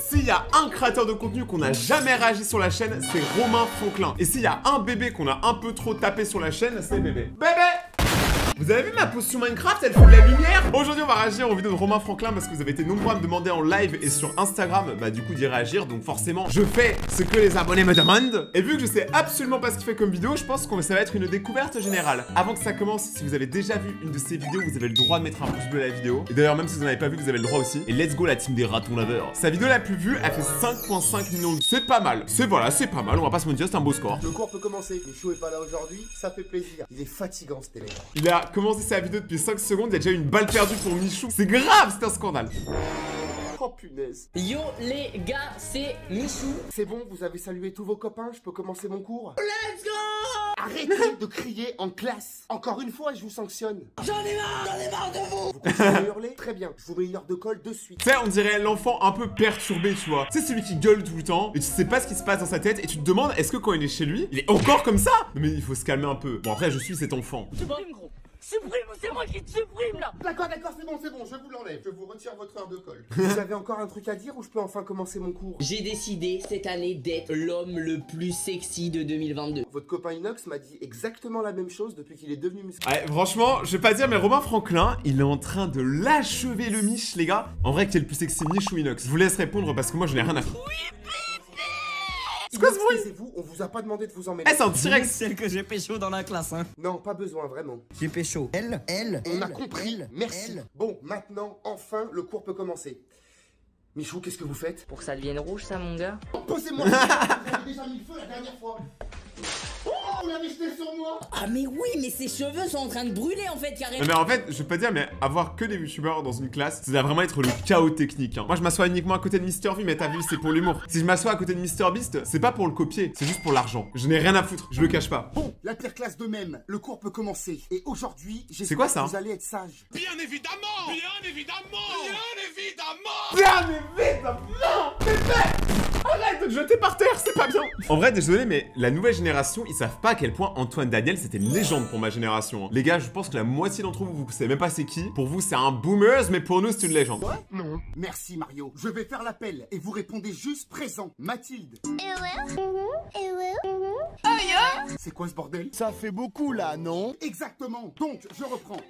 S'il y a un créateur de contenu qu'on n'a jamais réagi sur la chaîne, c'est Romain Franklin. Et s'il y a un bébé qu'on a un peu trop tapé sur la chaîne, c'est bébé. Bébé! Vous avez vu ma potion Minecraft, elle fait de la lumière. Aujourd'hui on va réagir aux vidéos de Romain Franklin parce que vous avez été nombreux à me demander en live et sur Instagram du coup d'y réagir. Donc forcément je fais ce que les abonnés me demandent. Et vu que je sais absolument pas ce qu'il fait comme vidéo, je pense que ça va être une découverte générale. Avant que ça commence, si vous avez déjà vu une de ces vidéos, vous avez le droit de mettre un pouce bleu à la vidéo. Et d'ailleurs même si vous n'en avez pas vu, vous avez le droit aussi. Et let's go la team des ratons laveurs. Sa vidéo la plus vue, elle fait 5,5 millions de vues. C'est pas mal, c'est pas mal, on va pas se mentir, c'est un beau score. Le cours peut commencer, Michou est pas là aujourd'hui, ça fait plaisir. Il est fatigant ce télé. Il a commencé sa vidéo depuis 5 secondes, il y a déjà eu une balle perdue pour Michou. C'est grave, c'est un scandale. Oh punaise. Yo les gars, c'est Michou. C'est bon, vous avez salué tous vos copains, je peux commencer mon cours? Let's go! Arrêtez de crier en classe. Encore une fois, je vous sanctionne. J'en ai marre de vous. Vous continuez à hurler? Très bien, je vous mets une heure de colle de suite. Tu sais, on dirait l'enfant un peu perturbé, tu vois. C'est celui qui gueule tout le temps et tu sais pas ce qui se passe dans sa tête et tu te demandes est-ce que quand il est chez lui, il est encore comme ça? Non mais il faut se calmer un peu. Bon après, je suis cet enfant. Supprime gros. Supprime, c'est moi qui te supprime là. D'accord, c'est bon, je vous l'enlève. Je vous retire votre heure de colle. Vous avez encore un truc à dire ou je peux enfin commencer mon cours? J'ai décidé cette année d'être l'homme le plus sexy de 2022. Votre copain Inox m'a dit exactement la même chose depuis qu'il est devenu musclé. Ouais, franchement, je vais pas dire, mais Romain Franklin, il est en train de l'achever le Mich, les gars. En vrai, qui est le plus sexy, Mich ou Inox? Je vous laisse répondre parce que moi, je n'ai rien à foutre. C'est quoi ce bruit? Excusez-vous, on vous a pas demandé de vous emmêler. Eh, c'est un T-Rex. Celle que j'ai pécho dans la classe, hein. Non, pas besoin, vraiment. J'ai pécho. On a compris, merci. Bon, maintenant, enfin, le cours peut commencer. Michou, qu'est-ce que vous faites? Pour que ça devienne rouge, ça, mon gars. Posez-moi. Vous avez déjà mis le feu la dernière fois. Oh, vous l'avez jeté sur moi. Ah mais oui, mais ses cheveux sont en train de brûler en fait carrément. Non mais en fait, je vais pas dire, mais avoir que des youtubeurs dans une classe, ça doit vraiment être le chaos technique. Hein. Moi, je m'assois uniquement à côté de MrV, mais t'as vu, c'est pour l'humour. Si je m'assois à côté de MrBeast, c'est pas pour le copier, c'est juste pour l'argent. Je n'ai rien à foutre, je le cache pas. Bon, la pire classe de même, le cours peut commencer. Et aujourd'hui, C'est quoi ça? Vous allez être sage. Bien évidemment! Bien évidemment! Bien évidemment! Bien évidemment, bébé! Arrête de te jeter par terre, c'est pas bien. En vrai, désolé, mais la nouvelle génération, ils savent pas à quel point Antoine Daniel c'était une légende pour ma génération. Hein. Les gars, je pense que la moitié d'entre vous, vous savez même pas c'est qui. Pour vous, c'est un boomers, mais pour nous, c'est une légende. Ouais? Non. Merci Mario. Je vais faire l'appel et vous répondez juste présent. Mathilde. C'est quoi ce bordel? Ça fait beaucoup là, non? Exactement. Donc, je reprends.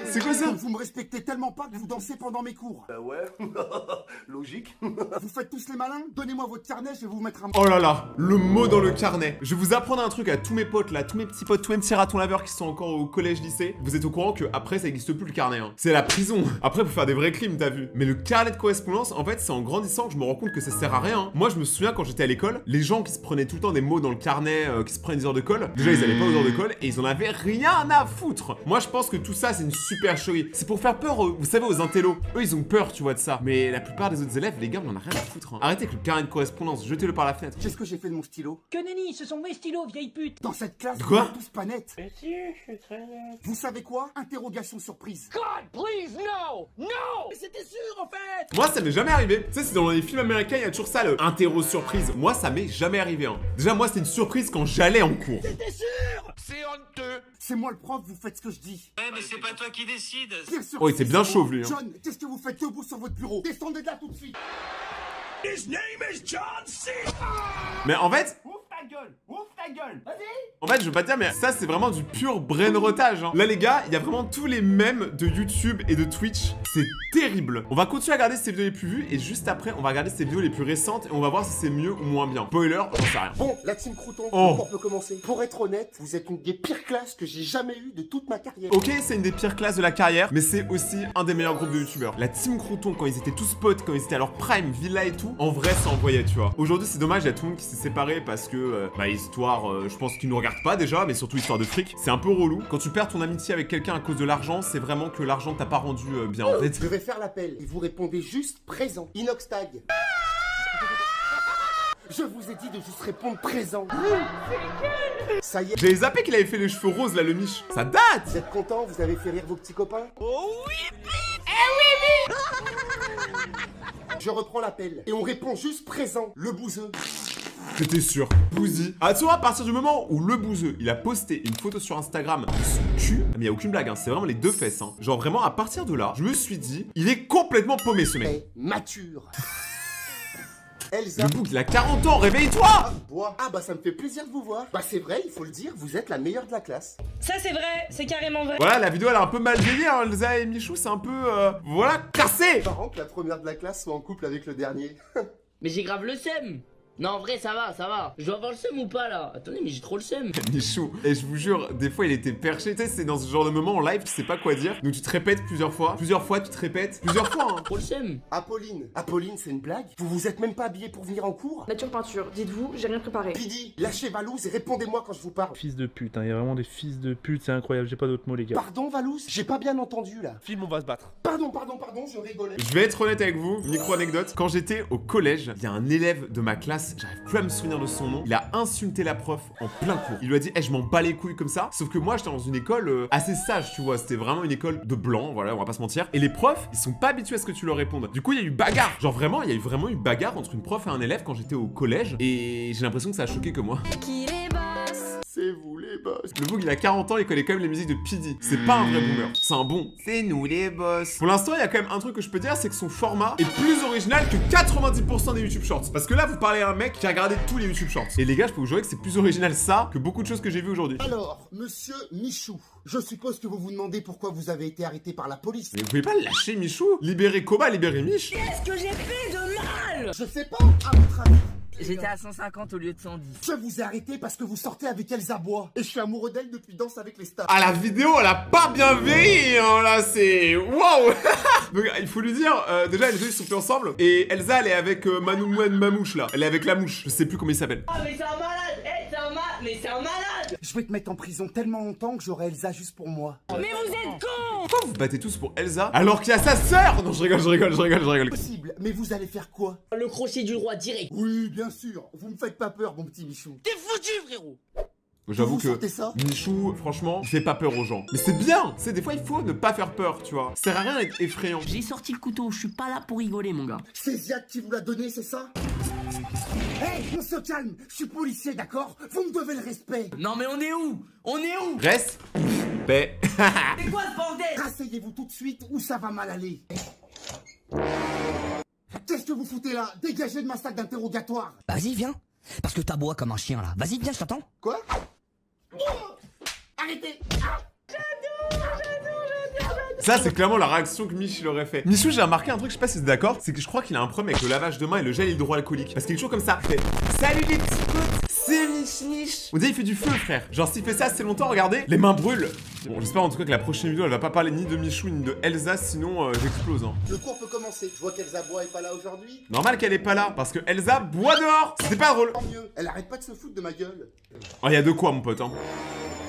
C'est quoi ça? Vous me respectez tellement pas que vous dansez pendant mes cours. Bah ouais, logique. Vous faites tous les malins? Donnez-moi votre carnet, je vais vous mettre un... Oh là là, le mot dans le carnet. Je vais vous apprendre un truc à tous mes potes là, tous mes petits potes, tous mes petits ratons laveurs qui sont encore au collège lycée. Vous êtes au courant que après ça existe plus le carnet. Hein. C'est la prison. Après pour faire des vrais crimes, t'as vu. Mais le carnet de correspondance, en fait, c'est en grandissant que je me rends compte que ça sert à rien. Hein. Moi, je me souviens quand j'étais à l'école, les gens qui se prenaient tout le temps des mots dans le carnet, qui se prenaient des heures de colle. Déjà, ils allaient pas aux heures de colle et ils en avaient rien à foutre. Moi, je pense que tout ça, c'est une super chérie. C'est pour faire peur, vous savez, aux intellos. Eux, ils ont peur, tu vois, de ça. Mais la plupart des autres élèves, les gars, on en a rien à foutre. Hein. Arrêtez avec le carnet de correspondance, jetez-le par la fenêtre. Qu'est-ce que j'ai fait de mon stylo? Que nenni, ce sont mes stylos, vieille pute. Dans cette classe, Quoi? vous êtes tous pas nets. Mais si, je suis très net. Vous savez quoi? Interrogation surprise. God, please, no! No! C'était sûr en fait! Moi, ça m'est jamais arrivé. Tu sais, c'est dans les films américains, il y a toujours ça, le interro surprise. Moi, ça m'est jamais arrivé. Hein. Déjà, moi, c'était une surprise quand j'allais en cours. C'était sûr! C'est honteux! C'est moi le prof, vous faites ce que je dis. Ouais, mais c'est pas toi qui décide! Bien sûr. Oh, il était bien chauve, lui. Hein. John, qu'est-ce que vous faites debout sur votre bureau? Descendez de là tout de suite. His name is John C. Mais en fait, Ouvre ta gueule! Ouvre ta gueule! En fait, je veux pas te dire, mais ça, c'est vraiment du pur brain-rotage. Hein. Là, les gars, il y a vraiment tous les mèmes de YouTube et de Twitch. C'est terrible. On va continuer à regarder ces vidéos les plus vues et juste après, on va regarder ces vidéos les plus récentes et on va voir si c'est mieux ou moins bien. Spoiler, j'en sais rien. Bon, la team Crouton, Oh. le cours peut commencer. Pour être honnête, vous êtes une des pires classes que j'ai jamais eues de toute ma carrière. Ok, c'est une des pires classes de la carrière, mais c'est aussi un des meilleurs groupes de youtubeurs. La team Crouton, quand ils étaient tous potes, quand ils étaient à leur prime, villa et tout, en vrai, ça envoyait, tu vois. Aujourd'hui, c'est dommage, il y a tout le monde qui s'est séparé parce que, histoire, je pense qu'ils nous regardent pas déjà, mais surtout histoire de fric. C'est un peu relou. Quand tu perds ton amitié avec quelqu'un à cause de l'argent, c'est vraiment que l'argent t'a pas rendu bien, en fait. Je vais faire l'appel et vous répondez juste présent. Inox tag. Je vous ai dit de juste répondre présent. Ça y est, J'avais zappé qu'il avait fait les cheveux roses, là, le Mich. Ça date. vous êtes content? Vous avez fait rire vos petits copains? Oh oui! Je reprends l'appel et on répond juste présent. Le bouseux. J'étais sûr. Bouzy. Ah, tu vois, à partir du moment où le bouseux, il a posté une photo sur Instagram de son cul. Mais il y a aucune blague, hein. C'est vraiment les deux fesses, hein. Genre vraiment, à partir de là, je me suis dit, il est complètement paumé, ce mec. Hey, mature. Elsa. Le bouc, il a 40 ans, réveille-toi! Ah bah ça me fait plaisir de vous voir. Bah c'est vrai, il faut le dire, vous êtes la meilleure de la classe. Ça c'est vrai, c'est carrément vrai. Voilà, la vidéo elle a un peu mal vieilli, hein. Elsa et Michou, c'est un peu, voilà, cassé! C'est marrant que la première de la classe soit en couple avec le dernier. Mais j'ai grave le seum. Non, en vrai, ça va, ça va. Je dois avoir le seum ou pas là? Attendez, mais j'ai trop le seum. Michou, et je vous jure, des fois il était perché. Tu sais, c'est dans ce genre de moment en live, tu sais pas quoi dire. Donc tu te répètes plusieurs fois tu te répètes plusieurs fois, hein. Trop le seum. Apolline, c'est une blague? Vous vous êtes même pas habillé pour venir en cours? Nature peinture, dites-vous, j'ai rien préparé. Pidi, lâchez Valouz et répondez-moi quand je vous parle. Fils de pute, hein, il y a vraiment des fils de pute, c'est incroyable, j'ai pas d'autres mots les gars. Pardon Valouz? J'ai pas bien entendu là. Film, on va se battre. Pardon, je rigolais. Je vais être honnête avec vous, micro-anecdote. Quand j'étais au collège, il y a un élève de ma classe, j'arrive plus à me souvenir de son nom. Il a insulté la prof en plein cours. Il lui a dit, je m'en bats les couilles comme ça. Sauf que moi, j'étais dans une école assez sage, tu vois. C'était vraiment une école de blanc, voilà, on va pas se mentir. Et les profs, ils sont pas habitués à ce que tu leur répondes. Du coup, il y a eu bagarre. Genre vraiment, il y a eu vraiment eu bagarre entre une prof et un élève quand j'étais au collège. Et j'ai l'impression que ça a choqué que moi. C'est vous les boss. Le bouc, il a 40 ans, il connaît quand même les musiques de Pidi. C'est pas un vrai boomer, c'est un bon. C'est nous les boss. Pour l'instant, il y a quand même un truc que je peux dire, c'est que son format est plus original que 90% des YouTube Shorts. Parce que là, vous parlez à un mec qui a regardé tous les YouTube Shorts. Et les gars, je peux vous jurer que c'est plus original ça que beaucoup de choses que j'ai vues aujourd'hui. Alors, monsieur Michou, je suppose que vous vous demandez pourquoi vous avez été arrêté par la police. Mais vous pouvez pas le lâcher, Michou. Libérer Koba, libérer Mich. Qu'est-ce que j'ai fait de mal? Je sais pas, à votre avis. J'étais à 150 au lieu de 110. Je vous ai arrêté parce que vous sortez avec Elsa Bois. Et je suis amoureux d'elle depuis Danse avec les stars. Ah, la vidéo, elle a pas bien vieilli, hein, là, c'est... Waouh. Donc, il faut lui dire, déjà, les deux, ils sont plus ensemble. Et Elsa, elle est avec Manoumouen Mamouche, là. Elle est avec la mouche. Je sais plus comment il s'appelle. Ah, mais c'est un malade. Mais c'est un malade. Je vais te mettre en prison tellement longtemps que j'aurai Elsa juste pour moi. Mais vous êtes cons! Pourquoi vous battez tous pour Elsa alors qu'il y a sa sœur? Non, je rigole. Possible, mais vous allez faire quoi? Le crochet du roi direct. Oui, bien sûr. Vous me faites pas peur, mon petit Michou. T'es foutu, frérot. J'avoue Vous que sentez ça Michou, franchement, il fait pas peur aux gens. Mais c'est bien. C'est des fois, il faut ne pas faire peur, tu vois. Ça sert à rien d'être effrayant. J'ai sorti le couteau, je suis pas là pour rigoler, mon gars. C'est Ziad qui vous l'a donné, c'est ça? Hey, on se calme. Je suis policier, d'accord? Vous me devez le respect. Non, mais on est où? Reste. Paix. C'est quoi ce bordel? Rasseyez-vous tout de suite ou ça va mal aller. Qu'est-ce que vous foutez là? Dégagez de ma salle d'interrogatoire. Vas-y, viens. Parce que t'aboies comme un chien là. Vas-y, viens, je t'attends. Quoi? Arrêtez. Ça, c'est clairement la réaction que Mich il aurait fait. Michou, j'ai remarqué un truc, je sais pas si c'est d'accord, c'est que je crois qu'il a un problème avec le lavage de main et le gel hydroalcoolique. Parce qu'il est toujours comme ça. Il fait, salut les petits potes, c'est Mich. On dirait il fait du feu, frère. Genre, s'il fait ça assez longtemps, regardez, les mains brûlent. Bon, j'espère en tout cas que la prochaine vidéo, elle va pas parler ni de Michou ni de Elsa, sinon j'explose, hein. Le cours peut commencer. Je vois qu'Elsa Bois est pas là aujourd'hui. Normal qu'elle est pas là, parce que Elsa boit dehors. C'était pas drôle. Tant mieux. Elle arrête pas de se foutre de ma gueule. Oh, y a de quoi, mon pote, hein.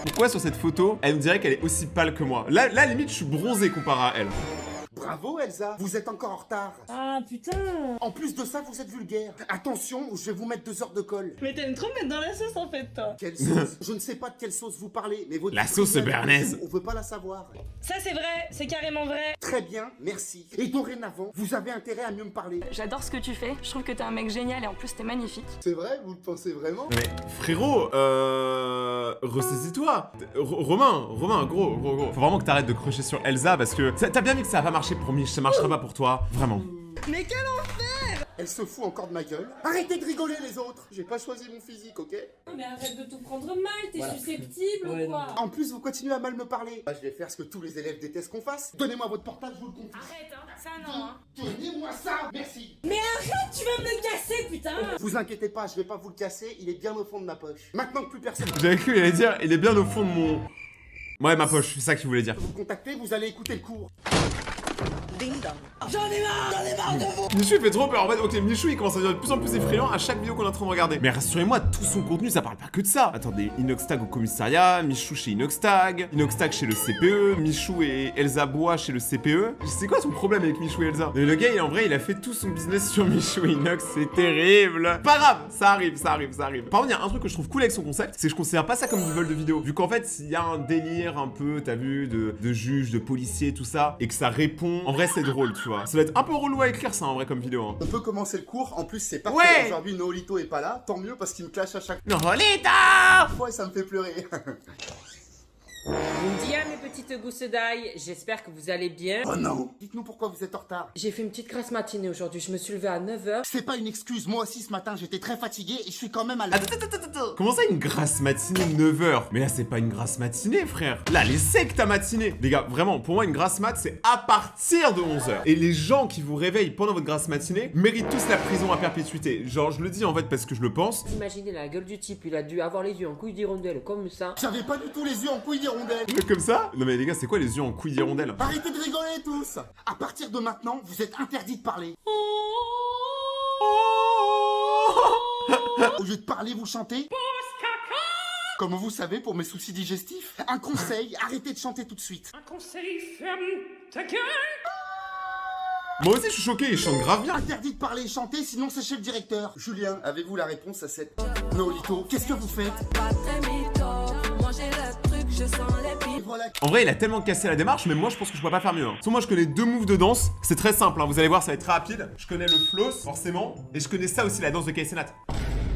Pourquoi sur cette photo, elle me dirait qu'elle est aussi pâle que moi? Là, limite, je suis bronzé comparé à elle. Bravo Elsa, vous êtes encore en retard. Ah putain! En plus de ça, vous êtes vulgaire. Attention, je vais vous mettre 2 heures de colle. Mais t'aimes trop mettre dans la sauce en fait, toi. Quelle sauce? Je ne sais pas de quelle sauce vous parlez, mais votre La sauce béarnaise. on veut pas la savoir. Ça c'est vrai, c'est carrément vrai. Très bien, merci. Et dorénavant, vous avez intérêt à mieux me parler. J'adore ce que tu fais, je trouve que t'es un mec génial et en plus t'es magnifique. C'est vrai? Vous le pensez vraiment? Mais frérot, ressaisis-toi. Romain, gros. Faut vraiment que t'arrêtes de crocher sur Elsa parce que t'as bien vu que ça va pas marcher pour Mich, ça marchera pas pour toi, vraiment. Mais quel enfer! Elle se fout encore de ma gueule. Arrêtez de rigoler les autres. J'ai pas choisi mon physique, ok? Mais arrête de tout prendre mal, t'es susceptible ou quoi? En plus, vous continuez à mal me parler. Bah, je vais faire ce que tous les élèves détestent qu'on fasse. Donnez-moi votre portable, je vous le confie. Arrête, hein, ça non, hein. Donnez-moi ça, merci. Mais arrête, tu vas me le casser, putain! Vous inquiétez pas, je vais pas vous le casser, il est bien au fond de ma poche. Maintenant que plus personne J'avais cru qu'il allait dire, il est bien au fond de mon... Ouais, ma poche, c'est ça qu'il voulait dire. vous contacter, vous allez écouter le cours. J'en ai marre de vous. Michou il fait trop peur. En fait, ok, Michou il commence à devenir de plus en plus effrayant à chaque vidéo qu'on est en train de regarder. Mais rassurez-moi, tout son contenu ça parle pas que de ça. Attendez, Inoxtag au commissariat, Michou chez Inoxtag chez le CPE, Michou et Elsa Bois chez le CPE. C'est quoi son problème avec Michou et Elsa? Le gars, en vrai, il a fait tout son business sur Michou et Inox, c'est terrible. Pas grave, ça arrive. Par contre, il y a un truc que je trouve cool avec son concept, c'est que je considère pas ça comme du vol de vidéo. Vu qu'en fait, s'il y a un délire un peu, t'as vu, de juge, de policier, tout ça, et que ça répond, en vrai, c'est drôle, tu vois. Ça doit être un peu relou à écrire ça en vrai comme vidéo, hein. On peut commencer le cours, en plus c'est parfait. Ouais. Aujourd'hui Nolito est pas là, tant mieux parce qu'il me clash à chaque Nolito fois et ça me fait pleurer. Bonjour mes petites gousses d'ail, j'espère que vous allez bien. Oh non. Dites-nous pourquoi vous êtes en retard. J'ai fait une petite grasse matinée aujourd'hui, je me suis levée à 9h. C'est pas une excuse, moi aussi ce matin j'étais très fatigué et je suis quand même à l'heure. Attends. Comment ça une grasse matinée 9h? Mais là c'est pas une grasse matinée frère. Là elle est sec ta matinée. Les gars, vraiment, pour moi une grasse mat c'est à partir de 11h. Et les gens qui vous réveillent pendant votre grasse matinée méritent tous la prison à perpétuité. Genre je le dis en fait parce que je le pense. Imaginez la gueule du type, il a dû avoir les yeux en couille d'hirondelle comme ça. J'avais pas du tout les yeux en couilles d'hirondelle. Comme ça? Non mais les gars, c'est quoi les yeux en couilles d'hirondelle? Arrêtez de rigoler tous. À partir de maintenant, vous êtes interdits de parler. Au lieu de parler, vous chantez. Comme vous savez, pour mes soucis digestifs, un conseil, arrêtez de chanter tout de suite. Un conseil, ferme ta gueule. Moi aussi je suis choqué, il chante grave bien. Interdit de parler et chanter, sinon c'est chez le directeur. Julien, avez-vous la réponse à cette... Nolito, qu'est-ce que vous faites? Et voilà. En vrai il a tellement cassé la démarche, mais moi je pense que je pourrais pas faire mieux. Sauf moi je connais 2 moves de danse, c'est très simple, vous allez voir ça va être très rapide. Je connais le floss, forcément, et je connais ça aussi, la danse de Kaysenat.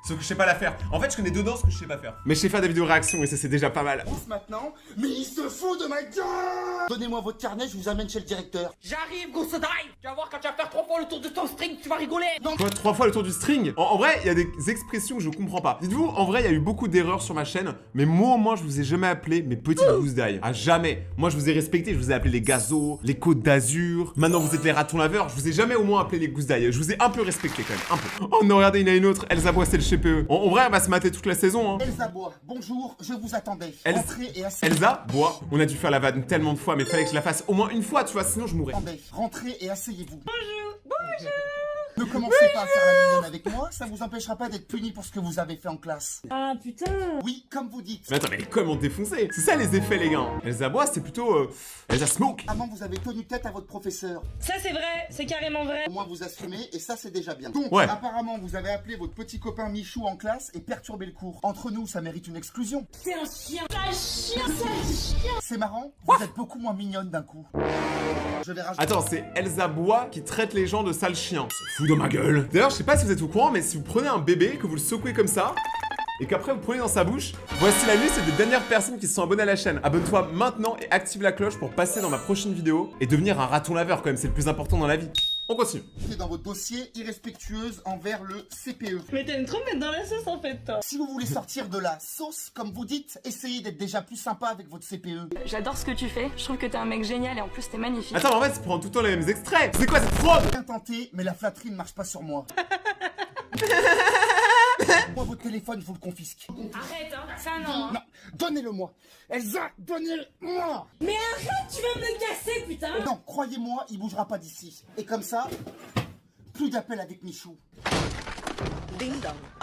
Sauf que je sais pas la faire. En fait je connais 2 danses que je sais pas faire. Mais je sais faire des vidéos réactions et ça c'est déjà pas mal. Maintenant, mais il se fout de ma gueule. Donnez-moi votre carnet, je vous amène chez le directeur. J'arrive, gosse d'ail. Tu vas voir quand tu vas faire 3 fois le tour de ton string, tu vas rigoler. Non. Quoi, 3 fois le tour du string? En vrai, il y a des expressions que je comprends pas. Dites-vous, en vrai, il y a eu beaucoup d'erreurs sur ma chaîne, mais moi au moins, je vous ai jamais appelé mes petites gousses d'ail. À jamais. Moi, je vous ai respecté, je vous ai appelé les gazos, les côtes d'Azur. Maintenant, vous êtes les ratons laveurs. Je vous ai jamais au moins appelé les gousses d'ail. Je vous ai un peu respecté quand même, un peu. Oh non, regardez, il y en a une autre. Elsa Bois, c'est le CPE. En vrai, elle va se mater toute la saison. Hein. Elsa Bois, bonjour, je vous attendais. Rentrez et asseyez-vous. Elsa Bois, on a dû faire la vanne tellement de fois, mais fallait que je la fasse au moins une fois, tu vois, sinon je mourrais. Attendez, rentrez et asseyez-vous. Bonjour. Ne commencez pas à faire la mignonne avec moi, ça vous empêchera pas d'être puni pour ce que vous avez fait en classe. Ah putain. Oui, comme vous dites. Mais attends, mais comment défoncer? C'est ça les effets, les gars. Elsa Bois, c'est plutôt Elsa Smoke. Avant, vous avez tenu tête à votre professeur. Ça c'est vrai, c'est carrément vrai. Au moins, vous assumez et ça, c'est déjà bien. Donc, Ouais. apparemment, vous avez appelé votre petit copain Michou en classe et perturbé le cours. Entre nous, ça mérite une exclusion. C'est un chien. C'est un chien. C'est marrant, vous êtes beaucoup moins mignonne d'un coup. Je vais rajouter... Attends, c'est Elsa Bois qui traite les gens de sales chiens. C'est fou de ma gueule. D'ailleurs, je sais pas si vous êtes au courant, mais si vous prenez un bébé, que vous le secouez comme ça, et qu'après vous prenez dans sa bouche, voici la liste des dernières personnes qui se sont abonnées à la chaîne. Abonne-toi maintenant et active la cloche pour passer dans ma prochaine vidéo et devenir un raton laveur quand même, c'est le plus important dans la vie. On continue. dans votre dossier irrespectueuse envers le CPE. Mais t'aimes trop mettre dans la sauce en fait, toi. Si vous voulez sortir de la sauce, comme vous dites, essayez d'être déjà plus sympa avec votre CPE. J'adore ce que tu fais, je trouve que t'es un mec génial et en plus t'es magnifique. Attends, mais en fait, c'est prendre tout le temps les mêmes extraits. C'est quoi cette fraude? Bien tenté, mais la flatterie ne marche pas sur moi. Moi, votre téléphone, vous le confisque. Arrête, hein, ça non. Non, donnez-le-moi. Elsa, donnez-le-moi. Mais arrête, tu vas me le casser, putain. Non, croyez-moi, il bougera pas d'ici. Et comme ça, plus d'appel avec Michou.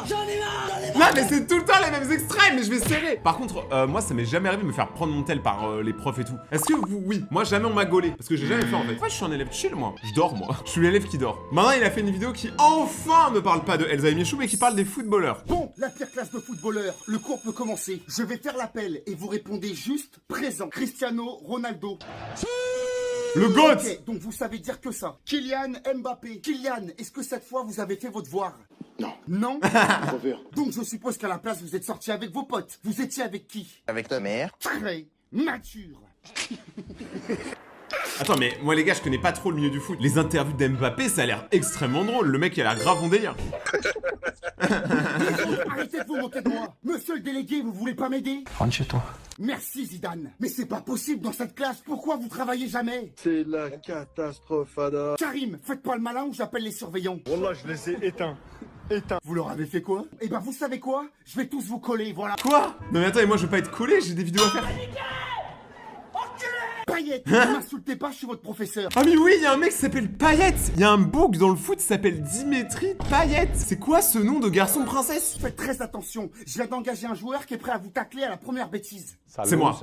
J'en ai marre. Non, mais c'est tout le temps les mêmes extraits, mais je vais serrer. Par contre, moi, ça m'est jamais arrivé de me faire prendre mon tel par les profs et tout. Est-ce que vous, oui, moi, jamais on m'a gaulé. Parce que j'ai jamais fait en fait. Moi, je suis un élève chill, moi. Je dors, moi. Je suis l'élève qui dort. Maintenant, il a fait une vidéo qui, enfin, ne parle pas de Elsa et Michou, mais qui parle des footballeurs. Bon, la pire classe de footballeur, le cours peut commencer. Je vais faire l'appel et vous répondez juste présent. Cristiano Ronaldo. Le GOAT. Ok, donc vous savez dire que ça. Kylian Mbappé. Kylian, est-ce que cette fois vous avez fait votre devoir? Non. Non? Donc je suppose qu'à la place vous êtes sorti avec vos potes. Vous étiez avec qui? Avec ta mère. Très mature. Attends, mais moi, les gars, je connais pas trop le milieu du foot. Les interviews d'Mbappé, ça a l'air extrêmement drôle. Le mec, il a l'air grave en délire. Arrêtez de vous moquer de moi. Monsieur le délégué, vous voulez pas m'aider? Rentre chez toi. Merci Zidane. Mais c'est pas possible dans cette classe. Pourquoi vous travaillez jamais? C'est la catastrophe, Ada. Karim, faites pas le malin ou j'appelle les surveillants. Wallah, je les ai éteints. Vous leur avez fait quoi? Eh ben vous savez quoi? Je vais tous vous coller, voilà. Quoi? Non, mais attends, et moi, je veux pas être collé, j'ai des vidéos à faire. Payette, ne m'insultez pas, je suis votre professeur. Ah mais oui, il y a un mec qui s'appelle Payette. Il y a un bouc dans le foot qui s'appelle Dimitri Payette. C'est quoi ce nom de garçon princesse? Faites très attention, je viens d'engager un joueur qui est prêt à vous tacler à la première bêtise. C'est moi.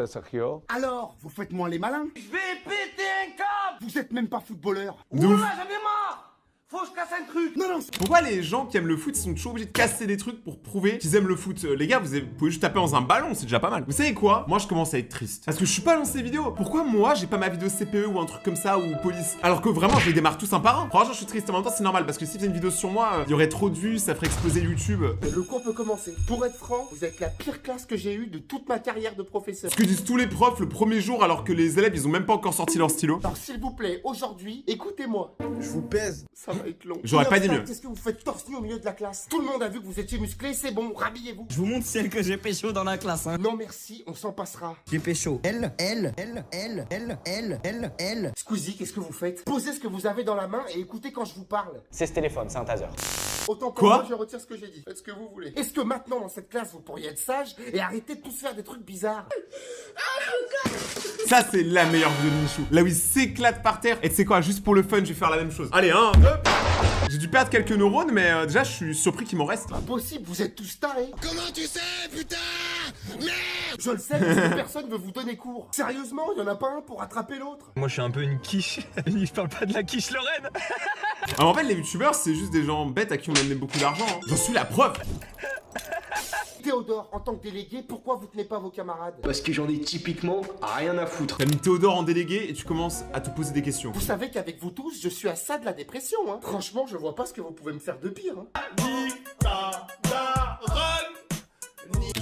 Alors, vous faites moins les malins? Je vais péter un câble. Vous êtes même pas footballeur. De ouf. J'en ai marre. Faut que je casse un truc. Non, non. Pourquoi les gens qui aiment le foot, ils sont toujours obligés de casser des trucs pour prouver qu'ils aiment le foot? Les gars, vous pouvez juste taper dans un ballon, c'est déjà pas mal. Vous savez quoi? Moi, je commence à être triste. Parce que je suis pas dans ces vidéos. Pourquoi moi, j'ai pas ma vidéo CPE ou un truc comme ça, ou police? Alors que vraiment, je les démarre tous un par un. Franchement, je suis triste. En même temps, c'est normal. Parce que si faisait une vidéo sur moi, il y aurait trop de vues, ça ferait exploser YouTube. Le cours peut commencer. Pour être franc, vous êtes la pire classe que j'ai eue de toute ma carrière de professeur. Ce que disent tous les profs le premier jour, alors que les élèves, ils ont même pas encore sorti leur stylo. Alors, s'il vous plaît, aujourd'hui, écoutez-moi. Je vous pèse. Ça va être long. J'aurais pas dit mieux. Qu'est-ce que vous faites torse nu au milieu de la classe? Tout le monde a vu que vous étiez musclé, c'est bon, rhabillez-vous. Je vous montre celle que j'ai pécho dans la classe, hein. Non merci, on s'en passera. J'ai pécho. L. Squeezie, qu'est-ce que vous faites? Posez ce que vous avez dans la main et écoutez quand je vous parle. C'est ce téléphone, c'est un taser. Autant pour Quoi? moi, je retire ce que j'ai dit. Faites ce que vous voulez. Est-ce que maintenant, dans cette classe, vous pourriez être sage et arrêter de tous faire des trucs bizarres? Ça, c'est la meilleure vidéo de Michou. Là où il s'éclate par terre. Et tu sais quoi, juste pour le fun, je vais faire la même chose. Allez, 1, 2. J'ai dû perdre quelques neurones, mais déjà, je suis surpris qu'il m'en reste. Impossible, vous êtes tous tarés. Comment tu sais, putain? Merde! Je le sais, parce que personne veut vous donner cours. Sérieusement, il y en a pas un pour attraper l'autre. Moi, je suis un peu une quiche. Je parle pas de la quiche Lorraine. Alors, en fait, les youtubeurs, c'est juste des gens bêtes à qui on donne beaucoup d'argent. Hein. J'en suis la preuve. Théodore, en tant que délégué, pourquoi vous tenez pas vos camarades? Parce que j'en ai typiquement rien à foutre. T'as mis Théodore en dégué et tu commences à te poser des questions. Vous savez qu'avec vous tous, je suis à ça de la dépression, hein. Franchement, je vois pas ce que vous pouvez me faire de pire, hein.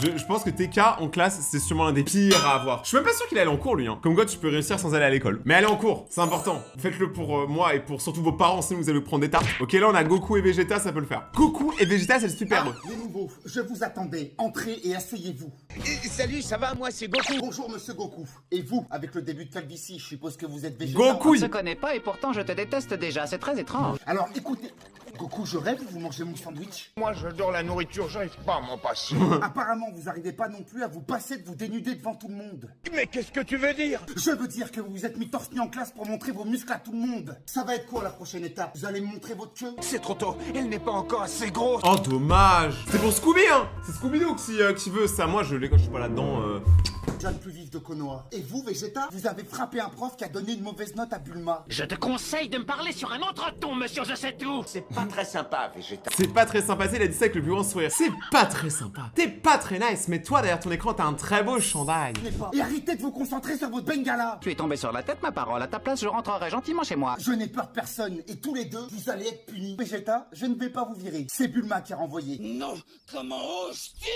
Je pense que TK en classe, c'est sûrement l'un des pires à avoir. Je suis même pas sûr qu'il allait en cours, lui. Hein. Comme quoi, tu peux réussir sans aller à l'école. Mais aller en cours, c'est important. Faites-le pour moi et pour surtout vos parents, sinon vous allez prendre des tartes. Ok, là, on a Goku et Vegeta, ça peut le faire. Goku et Vegeta, c'est superbe. Les nouveaux, je vous attendais. Entrez et asseyez-vous. Salut, ça va? Moi, c'est Goku. Bonjour, monsieur Goku. Et vous, avec le début de calvitie, je suppose que vous êtes Vegeta. Goku! On se connaît pas et pourtant je te déteste déjà, c'est très étrange. Alors, écoutez... Goku, je rêve, vous mangez mon sandwich? Moi, j'adore la nourriture, j'arrive pas à m'en passer. Apparemment, vous arrivez pas non plus à vous passer de vous dénuder devant tout le monde. Mais qu'est-ce que tu veux dire? Je veux dire que vous vous êtes mis torse nu en classe pour montrer vos muscles à tout le monde. Ça va être quoi la prochaine étape? Vous allez me montrer votre queue? C'est trop tôt, elle n'est pas encore assez grosse. Oh, dommage. C'est pour Scooby, hein. C'est Scooby-Doo qui veut ça. Moi, je l'ai quand je suis pas là-dedans. Jeanne plus vif de Konoha. Et vous, Vegeta, vous avez frappé un prof qui a donné une mauvaise note à Bulma. Je te conseille de me parler sur un autre ton, monsieur Je sais tout. C'est pas très sympa, Vegeta. C'est pas très sympa, il a dit ça avec le plus grand sourire. C'est pas très sympa. T'es pas très nice, mais toi, derrière ton écran, t'as un très beau chandail. Et arrêtez de vous concentrer sur votre bengala. Tu es tombé sur la tête, ma parole. À ta place, je rentrerai gentiment chez moi. Je n'ai peur de personne, et tous les deux, vous allez être punis. Vegeta, je ne vais pas vous virer. C'est Bulma qui a renvoyé. Non, comment oses-tu?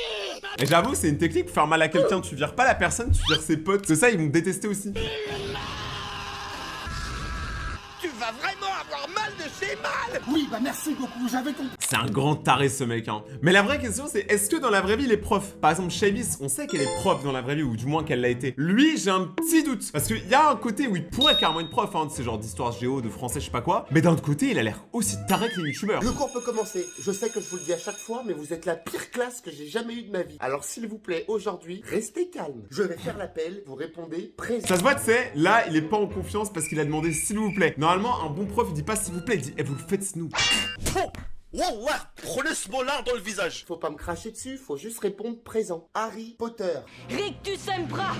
Et j'avoue, c'est une technique pour faire mal à quelqu'un. Tu vires pas la personne, tu vires ses potes. C'est ça, ils vont te détester aussi. Tu vas vraiment avoir mal de chez mal. Oui, bah merci Goku, j'avais compris. C'est un grand taré ce mec, hein. Mais la vraie question, c'est est-ce que dans la vraie vie, il est prof? Par exemple, Shavis, on sait qu'elle est prof dans la vraie vie, ou du moins qu'elle l'a été. Lui, j'ai un petit doute. Parce qu'il y a un côté où il pourrait carrément être prof, hein, de ces genres d'histoire géo, de français, je sais pas quoi. Mais d'un autre côté, il a l'air aussi taré que les youtubeurs. Le cours peut commencer. Je sais que je vous le dis à chaque fois, mais vous êtes la pire classe que j'ai jamais eue de ma vie. Alors s'il vous plaît, aujourd'hui, restez calme. Je vais faire l'appel, vous répondez présent. Ça se voit, tu sais, là, il est pas en confiance parce qu'il a demandé s'il vous plaît. Normalement, un bon prof, il dit pas s'il vous plaît, il dit, eh, vous le faites Snoop. Ouais, prenez ce mot-là dans le visage. Faut pas me cracher dessus, faut juste répondre présent. Harry Potter. Rictus Sempra.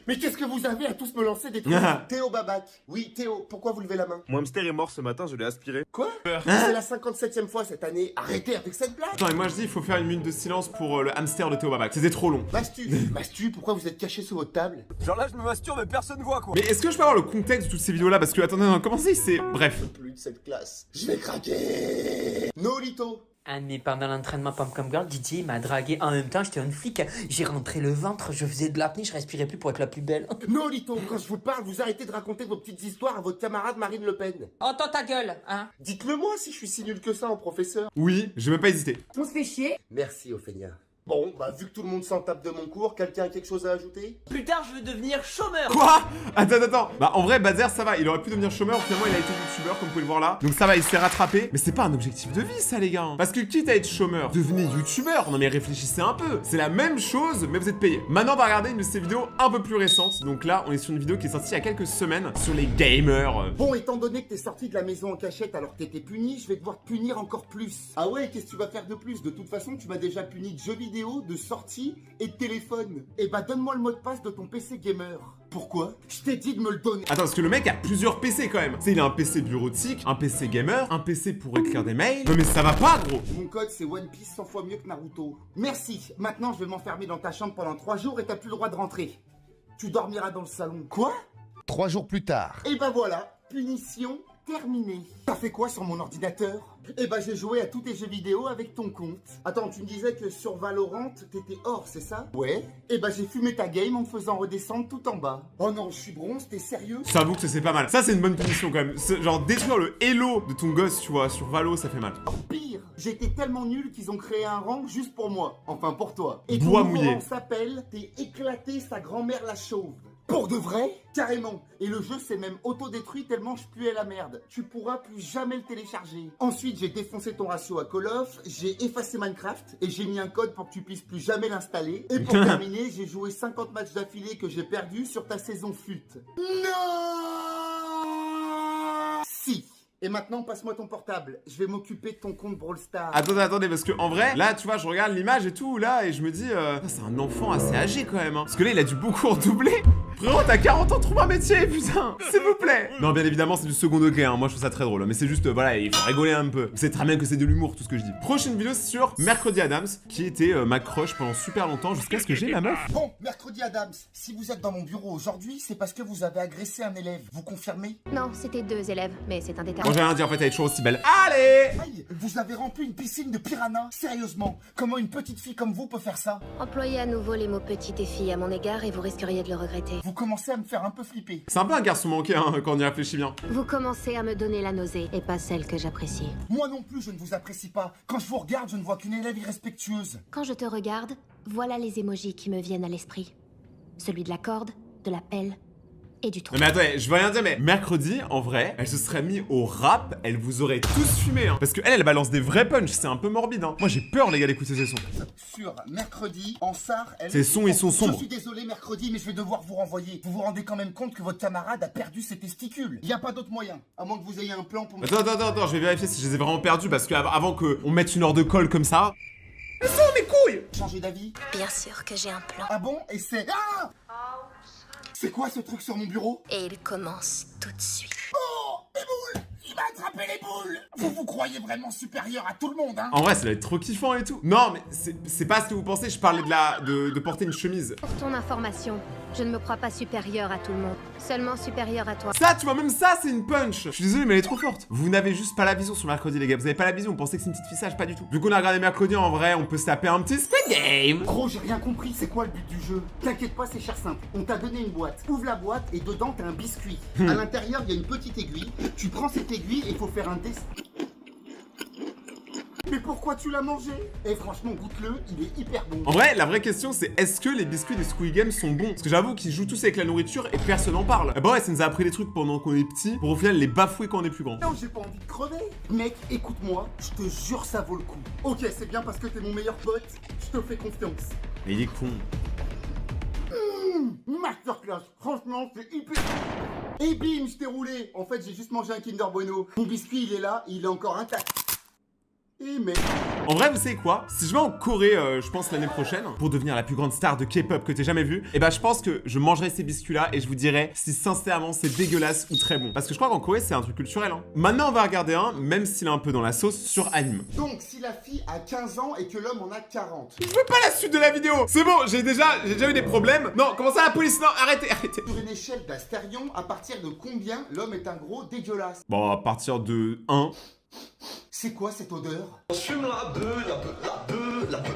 Mais qu'est-ce que vous avez à tous me lancer des trucs? Théo Babac. Oui, Théo, pourquoi vous levez la main? Mon hamster est mort ce matin, je l'ai aspiré. Quoi? C'est la 57e fois cette année. Arrêtez avec cette blague. Attends, et moi je dis, il faut faire une minute de silence pour le hamster de Théo Babac. C'était trop long. Mastu, pourquoi vous êtes caché sous votre table? Genre là, je me masturbe, mais personne voit quoi. Mais est-ce que je peux avoir le contexte de toutes ces vidéos-là? Parce que, attendez, non, comment c'est bref. Plus de cette classe. Je vais craquer. Nolito. Ah mais pendant l'entraînement Pom-Pom Girl, Didier m'a dragué en même temps, j'étais une flic, j'ai rentré le ventre, je faisais de l'apnée, je respirais plus pour être la plus belle. Non Lito, quand je vous parle, vous arrêtez de raconter vos petites histoires à votre camarade Marine Le Pen. Entends ta gueule, hein. Dites-le moi si je suis si nul que ça en professeur. Oui, je vais pas hésiter. On se fait chier. Merci Ophélia. Bon, bah vu que tout le monde s'en tape de mon cours, quelqu'un a quelque chose à ajouter? Plus tard, je veux devenir chômeur. Quoi? Attends. Bah en vrai, Bazer, ça va, il aurait pu devenir chômeur, finalement il a été youtubeur, comme vous pouvez le voir là. Donc ça va, il s'est rattrapé. Mais c'est pas un objectif de vie ça les gars. Parce que quitte à être chômeur, devenez youtubeur. Non mais réfléchissez un peu. C'est la même chose, mais vous êtes payé. Maintenant on va regarder une de ces vidéos un peu plus récentes. Donc là, on est sur une vidéo qui est sortie il y a quelques semaines sur les gamers. Bon, étant donné que t'es sorti de la maison en cachette alors que t'étais puni, je vais devoir te punir encore plus. Ah ouais, qu'est-ce que tu vas faire de plus? De toute façon, tu m'as déjà puni de jeux vidéo, de sortie et de téléphone. Et bah donne-moi le mot de passe de ton PC gamer. Pourquoi? Je t'ai dit de me le donner. Attends, parce que le mec a plusieurs PC quand même. Tu sais, il a un PC bureautique, un PC gamer, un PC pour écrire des mails. Non mais ça va pas, gros. Mon code c'est One Piece 100 fois mieux que Naruto. Merci. Maintenant je vais m'enfermer dans ta chambre pendant 3 jours et t'as plus le droit de rentrer. Tu dormiras dans le salon. Quoi? 3 jours plus tard. Et ben voilà, punition terminée. T'as fait quoi sur mon ordinateur? Eh ben j'ai joué à tous tes jeux vidéo avec ton compte. Attends, tu me disais que sur Valorant, t'étais or, c'est ça? Ouais. Eh ben j'ai fumé ta game en me faisant redescendre tout en bas. Oh non, je suis bronze, t'es sérieux? J'avoue que c'est pas mal. Ça c'est une bonne punition quand même. Genre détruire le hello de ton gosse, tu vois, sur Valo, ça fait mal. Pire, j'étais tellement nul qu'ils ont créé un rang juste pour moi. Enfin pour toi. Et ton Bois nouveau mouillé. rang s'appelle T'es éclaté sa grand-mère la chauve. Pour de vrai? Carrément. Et le jeu s'est même auto-détruit tellement je puais la merde. Tu pourras plus jamais le télécharger. Ensuite, j'ai défoncé ton ratio à Call of, j'ai effacé Minecraft et j'ai mis un code pour que tu puisses plus jamais l'installer. Et pour terminer, j'ai joué 50 matchs d'affilée que j'ai perdus sur ta saison FUT. Non! Si. Et maintenant, passe-moi ton portable. Je vais m'occuper de ton compte Brawl Stars. Attendez, parce que en vrai, là, tu vois, je regarde l'image et tout, là, et je me dis, c'est un enfant assez âgé quand même, hein. Parce que là, il a dû beaucoup redoubler. Frérot, t'as 40 ans, trouve un métier, putain, s'il vous plaît. Non, bien évidemment, c'est du second degré, hein. Moi, je trouve ça très drôle. Mais c'est juste, voilà, il faut rigoler un peu. C'est très bien que c'est de l'humour, tout ce que je dis. Prochaine vidéo, c'est sur Mercredi Adams, qui était ma crush pendant super longtemps, jusqu'à ce que j'ai ma meuf. Bon, Mercredi Adams, si vous êtes dans mon bureau aujourd'hui, c'est parce que vous avez agressé un élève. Vous confirmez? Non, c'était 2 élèves, mais c'est un détail. Moi, j'ai rien à dire, en fait, elle est toujours aussi belle. Allez! Aïe, vous avez rempli une piscine de piranha? Sérieusement, comment une petite fille comme vous peut faire ça? Employez à nouveau les mots petite et fille à mon égard et vous risqueriez de le regretter. Vous commencez à me faire un peu flipper. C'est un peu un garçon manqué, hein, quand on y réfléchit bien. Vous commencez à me donner la nausée et pas celle que j'apprécie. Moi non plus, je ne vous apprécie pas. Quand je vous regarde, je ne vois qu'une élève irrespectueuse. Quand je te regarde, voilà les émojis qui me viennent à l'esprit. Celui de la corde, de la pelle et du trou. Non mais attendez, je veux rien dire, mais mercredi, en vrai, elle se serait mis au rap, elle vous aurait tous fumé, hein. Parce que elle balance des vrais punchs, c'est un peu morbide, hein. Moi j'ai peur, les gars, d'écouter ces sons. Sur Mercredi, en SAR, elle... Ces sons, ils sont sombres. Je suis désolé, Mercredi, mais je vais devoir vous renvoyer. Vous vous rendez quand même compte que votre camarade a perdu ses testicules. Il n'y a pas d'autre moyen, à moins que vous ayez un plan pour... Attends, je vais vérifier si je les ai vraiment perdus, parce qu'avant qu'on mette une heure de colle comme ça... Elles sont mes couilles! Changer d'avis? Bien sûr que j'ai un plan. Ah bon? Et c'est... Ah! C'est quoi ce truc sur mon bureau? Et il commence tout de suite. Oh! Les boules! Il m'a attrapé les boules! Vous vous croyez vraiment supérieur à tout le monde, hein? En vrai, ça va être trop kiffant et tout. Non, mais c'est pas ce que vous pensez, je parlais de porter une chemise. Pour ton information, je ne me crois pas supérieure à tout le monde. Seulement supérieure à toi. Ça, tu vois, même ça, c'est une punch. Je suis désolé, mais elle est trop forte. Vous n'avez juste pas la vision sur Mercredi, les gars. Vous avez pas la vision, vous pensez que c'est une petite fissage, pas du tout. Vu qu'on a regardé Mercredi, en vrai, on peut se taper un petit Squid Game. Gros, j'ai rien compris, c'est quoi le but du jeu? T'inquiète pas, c'est cher simple. On t'a donné une boîte. Ouvre la boîte et dedans, t'as un biscuit. À l'intérieur, il y a une petite aiguille. Tu prends cette aiguille et il faut faire un test. Mais pourquoi tu l'as mangé? Eh franchement, goûte-le, il est hyper bon. En vrai, la vraie question c'est est-ce que les biscuits des Squid Game sont bons? Parce que j'avoue qu'ils jouent tous avec la nourriture et personne n'en parle. Bah ouais, ça nous a appris des trucs pendant qu'on est petit pour au final les bafouer quand on est plus grand. Non, j'ai pas envie de crever. Mec, écoute-moi, je te jure ça vaut le coup. Ok, c'est bien parce que t'es mon meilleur pote, je te fais confiance. Mais il est con. Masterclass, franchement, c'est hyper... Et bim, je t'ai roulé. En fait, j'ai juste mangé un Kinder Bueno. Mon biscuit, il est là, il est encore intact. Et mais... En vrai, vous savez quoi? Si je vais en Corée, je pense l'année prochaine, pour devenir la plus grande star de K-pop que t'aies jamais vue, et bah je pense que je mangerai ces biscuits-là et je vous dirai si sincèrement c'est dégueulasse ou très bon. Parce que je crois qu'en Corée, c'est un truc culturel, hein. Maintenant, on va regarder un, même s'il est un peu dans la sauce, sur anime. Donc, si la fille a 15 ans et que l'homme en a 40. Je veux pas la suite de la vidéo. C'est bon, j'ai déjà eu des problèmes. Non, comment ça la police? Non, arrêtez. Sur une échelle d'Astérion, à partir de combien l'homme est un gros dégueulasse? Bon, à partir de 1. C'est quoi cette odeur? On fume la bœuf,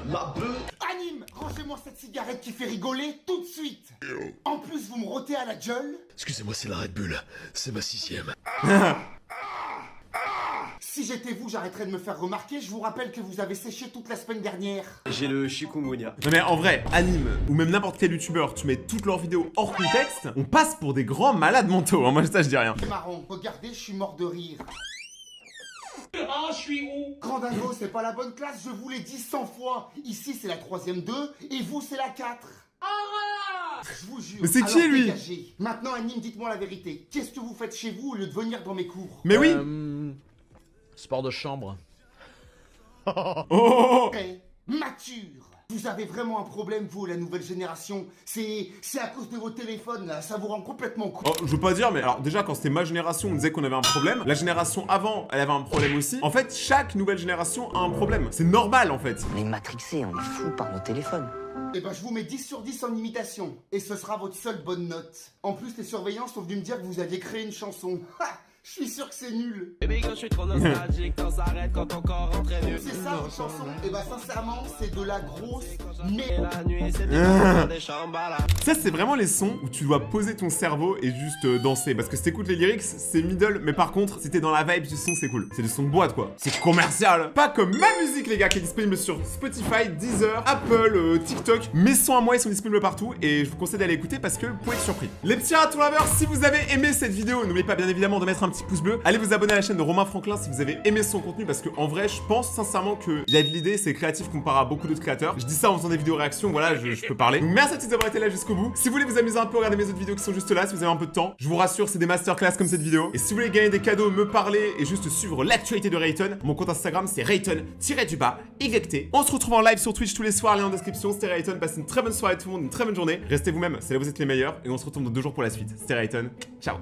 la bœuf. Anime, rangez-moi cette cigarette qui fait rigoler tout de suite. En plus, vous me rôtez à la gueule. Excusez-moi, c'est la Red Bull. C'est ma 6ème. Si j'étais vous, j'arrêterais de me faire remarquer. Je vous rappelle que vous avez séché toute la semaine dernière. J'ai le chikungunya. Non mais en vrai, anime, ou même n'importe quel youtubeur, tu mets toutes leurs vidéos hors contexte, on passe pour des grands malades mentaux, hein. Moi ça je dis rien. C'est marrant, regardez, je suis mort de rire. Ah, je suis où? Grand dingo, c'est pas la bonne classe, je vous l'ai dit 100 fois. Ici, c'est la 3ème 2, et vous, c'est la 4. Arrête! Je vous jure. Mais c'est qui, lui? Dégagez. Maintenant, Anime, dites-moi la vérité. Qu'est-ce que vous faites chez vous au lieu de venir dans mes cours? Mais oui. Sport de chambre. Oh. Mature. Vous avez vraiment un problème, vous, la nouvelle génération. C'est à cause de vos téléphones, là. Ça vous rend complètement con. Oh, je veux pas dire, mais alors déjà, quand c'était ma génération, on disait qu'on avait un problème. La génération avant, elle avait un problème aussi. En fait, chaque nouvelle génération a un problème. C'est normal, en fait. On est matrixés, on est fous par nos téléphones. Eh ben, je vous mets 10 sur 10 en imitation. Et ce sera votre seule bonne note. En plus, les surveillants sont venus me dire que vous aviez créé une chanson. Ha! Je suis sûr que c'est nul. Baby, quand je suis trop nostalgique, quand ça s'arrête, quand ton corps rentre mieux. C'est ça votre chanson? Eh ben, sincèrement, c'est de la grosse merde. La nuit, c'est des chambres. Ça, c'est vraiment les sons où tu dois poser ton cerveau et juste danser. Parce que si t'écoutes les lyrics, c'est middle. Mais par contre, si t'es dans la vibe du son, c'est cool. C'est du son de boîte, quoi. C'est commercial. Pas comme ma musique, les gars, qui est disponible sur Spotify, Deezer, Apple, TikTok. Mes sons à moi, ils sont disponibles partout. Et je vous conseille d'aller écouter parce que vous pouvez être surpris. Les petits ratons laveurs, si vous avez aimé cette vidéo, n'oubliez pas, bien évidemment, de mettre un petit pouce bleu. Allez vous abonner à la chaîne de Romain Franklin si vous avez aimé son contenu. Parce que en vrai, je pense sincèrement qu'il y a de l'idée. C'est créatif comparé à beaucoup d'autres créateurs. Je dis ça en faisant des vidéos réactions. Voilà, je peux parler. Donc merci à tous d'avoir été là jusqu'au bout. Si vous voulez vous amuser un peu, regardez mes autres vidéos qui sont juste là. Si vous avez un peu de temps, je vous rassure, c'est des masterclass comme cette vidéo. Et si vous voulez gagner des cadeaux, me parler et juste suivre l'actualité de Rayton, mon compte Instagram c'est Rayton-YT. On se retrouve en live sur Twitch tous les soirs, lien en description. C'était Rayton, passez une très bonne soirée tout le monde, une très bonne journée. Restez vous-même, c'est là où vous êtes les meilleurs. Et on se retrouve dans 2 jours pour la suite. C'était Rayton, ciao.